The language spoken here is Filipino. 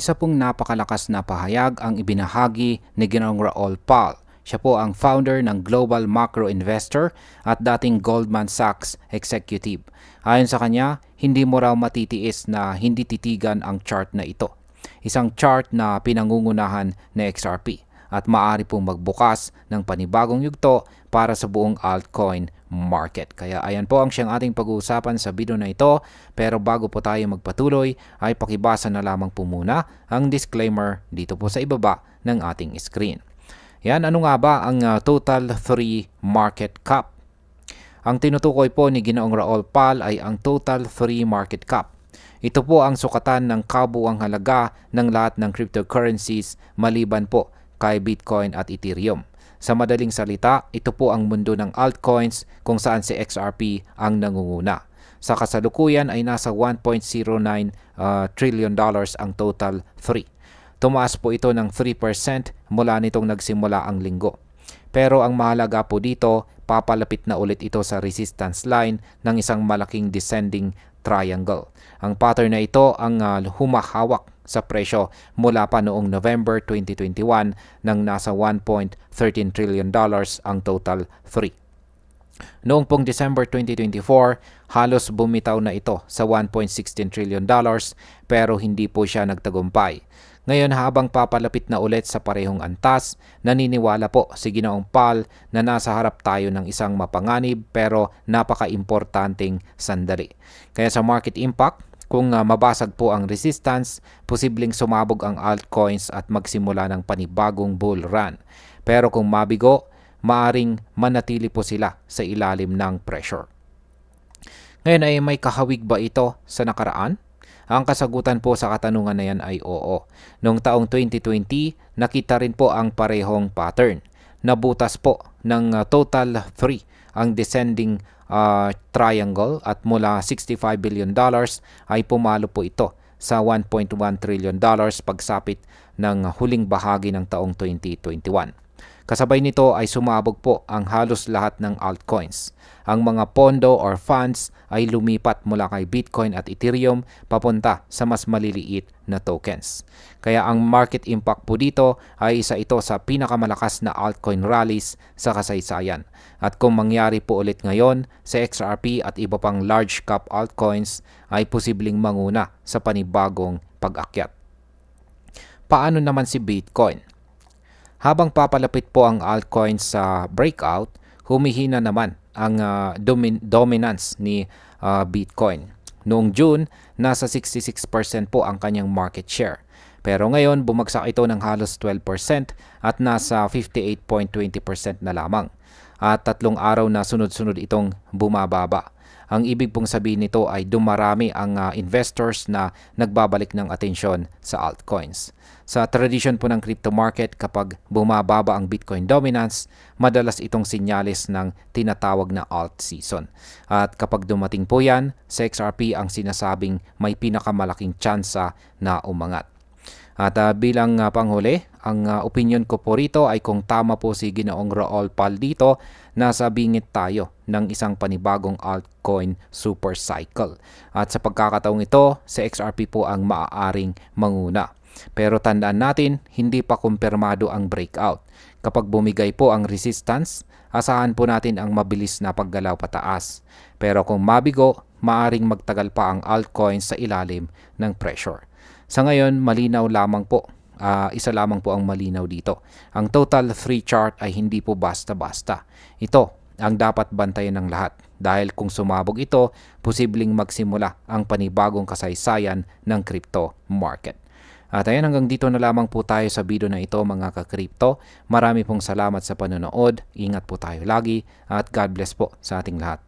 Isa pong napakalakas na pahayag ang ibinahagi ni Ginoong Raul Pal. Siya po ang founder ng Global Macro Investor at dating Goldman Sachs executive. Ayon sa kanya, hindi mo raw matitiis na hindi titigan ang chart na ito. Isang chart na pinangungunahan ng XRP at maaari pong magbukas ng panibagong yugto para sa buong altcoin market. Kaya ayan po ang siyang ating pag-uusapan sa video na ito. Pero bago po tayo magpatuloy ay pakibasa na lamang po muna ang disclaimer dito po sa ibaba ng ating screen. Yan, ano nga ba ang total 3 market cap? Ang tinutukoy po ni Ginoong Raul Pal ay ang total 3 market cap. Ito po ang sukatan ng kabuuang halaga ng lahat ng cryptocurrencies maliban po kay Bitcoin at Ethereum. Sa madaling salita, ito po ang mundo ng altcoins kung saan si XRP ang nangunguna. Sa kasalukuyan ay nasa $1.09 trillion ang total 3. Tumaas po ito ng 3% mula nitong nagsimula ang linggo. Pero ang mahalaga po dito, papalapit na ulit ito sa resistance line ng isang malaking descending triangle. Ang pattern na ito ang humahawak sa presyo mula pa noong November 2021 nang nasa $1.13 trillion ang total 3. Noong pong December 2024, halos bumitaw na ito sa $1.16 trillion pero hindi po siya nagtagumpay. Ngayon habang papalapit na ulit sa parehong antas, naniniwala po si Ginoong Pal na nasa harap tayo ng isang mapanganib pero napaka-importanteng sandali. Kaya sa market impact, kung mabasag po ang resistance, posibleng sumabog ang altcoins at magsimula ng panibagong bull run. Pero kung mabigo, maaring manatili po sila sa ilalim ng pressure. Ngayon ay may kahawig ba ito sa nakaraan? Ang kasagutan po sa katanungan na yan ay oo. Noong taong 2020, nakita rin po ang parehong pattern. Nabutas po ng total 3 ang descending triangle at mula $65 billion ay pumalo po ito sa $1.1 trillion pagsapit ng huling bahagi ng taong 2021. Kasabay nito ay sumabog po ang halos lahat ng altcoins. Ang mga pondo or funds ay lumipat mula kay Bitcoin at Ethereum papunta sa mas maliliit na tokens. Kaya ang market impact po dito ay isa ito sa pinakamalakas na altcoin rallies sa kasaysayan. At kung mangyari po ulit ngayon sa XRP at iba pang large cap altcoins ay posibleng manguna sa panibagong pag-akyat. Paano naman si Bitcoin? Habang papalapit po ang altcoins sa breakout, humihina naman ang dominance ni Bitcoin. Noong June, nasa 66% po ang kanyang market share. Pero ngayon, bumagsak ito ng halos 12% at nasa 58.20% na lamang. At 3 araw na sunod-sunod itong bumababa. Ang ibig pong sabihin nito ay dumarami ang investors na nagbabalik ng atensyon sa altcoins. Sa tradisyon po ng crypto market, kapag bumababa ang Bitcoin dominance, madalas itong sinyalis ng tinatawag na alt season. At kapag dumating po yan, sa XRP ang sinasabing may pinakamalaking tsansa na umangat. At bilang panghuli, ang opinion ko po rito ay kung tama po si Ginoong Raul Pal dito, nasa bingit tayo ng isang panibagong altcoin super cycle. At sa pagkakataong ito, sa XRP po ang maaaring manguna. Pero tandaan natin, hindi pa kumpirmado ang breakout. Kapag bumigay po ang resistance, asahan po natin ang mabilis na paggalaw pataas. Pero kung mabigo, maaring magtagal pa ang altcoins sa ilalim ng pressure. Sa ngayon, malinaw lamang po. Isa lamang po ang malinaw dito. Ang total 3 chart ay hindi po basta-basta. Ito ang dapat bantayan ng lahat. Dahil kung sumabog ito, posibleng magsimula ang panibagong kasaysayan ng crypto market. At ayan, hanggang dito na lamang po tayo sa video na ito mga ka-crypto. Marami pong salamat sa panonood. Ingat po tayo lagi at God bless po sa ating lahat.